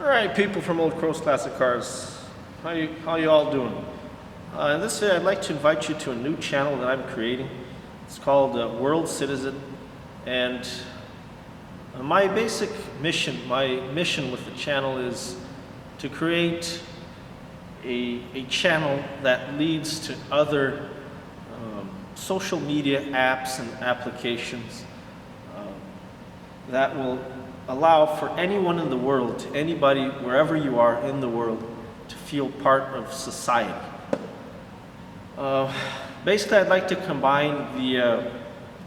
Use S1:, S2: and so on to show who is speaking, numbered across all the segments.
S1: Alright, people from Old Crow's Classic Cars, how you all doing? In this video I'd like to invite you to a new channel that I'm creating. It's called Worldcitizen, and my basic mission, my mission with the channel is to create a channel that leads to other social media apps and applications that will allow for anyone in the world, anybody, wherever you are in the world, to feel part of society. Basically, I'd like to combine the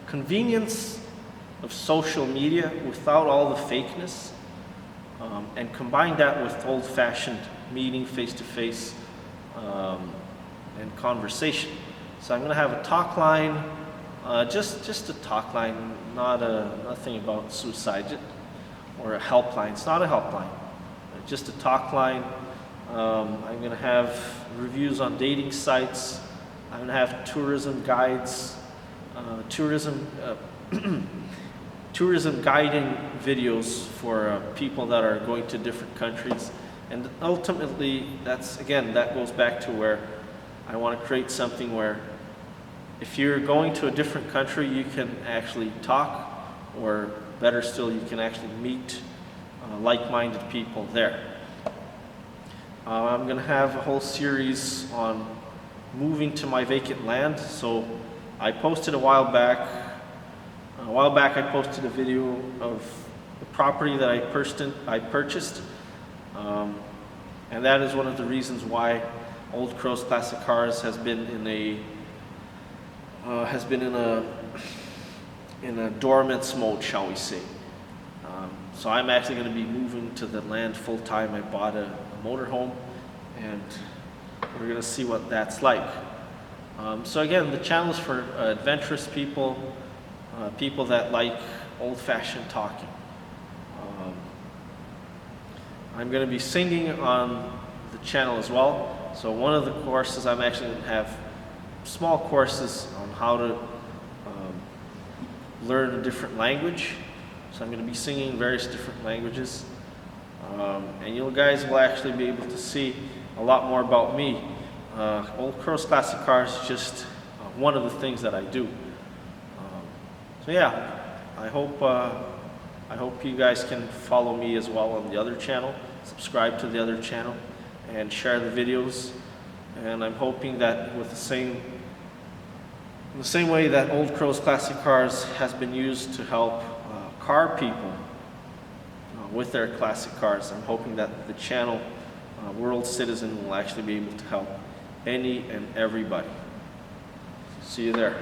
S1: convenience of social media without all the fakeness, and combine that with old-fashioned meeting, face-to-face, and conversation. So I'm going to have a talk line, just a talk line, nothing about suicide, or a helpline. It's not a helpline, just a talk line. I'm going to have reviews on dating sites. I'm going to have tourism guides, tourism guiding videos for people that are going to different countries. And ultimately, that goes back to where I want to create something where if you're going to a different country, you can actually talk, or better still, you can actually meet like-minded people there. I'm going to have a whole series on moving to my vacant land. So I posted a while back I posted a video of the property that I purchased, and that is one of the reasons why Old Crow's Classic Cars has been in a dormant mode, shall we say. So I'm actually going to be moving to the land full-time. I bought a motorhome, and we're going to see what that's like. So again, the channel is for adventurous people, people that like old-fashioned talking. I'm going to be singing on the channel as well. So one of the courses, I'm actually going to have small courses on how to learn a different language. So I'm going to be singing various different languages. And you guys will actually be able to see a lot more about me. Old Crow's Classic Cars is just one of the things that I do. So yeah, I hope you guys can follow me as well on the other channel, subscribe to the other channel, and share the videos. And I'm hoping that with the same way that Old Crow's Classic Cars has been used to help car people with their classic cars, I'm hoping that the channel Worldcitizen will actually be able to help any and everybody. See you there.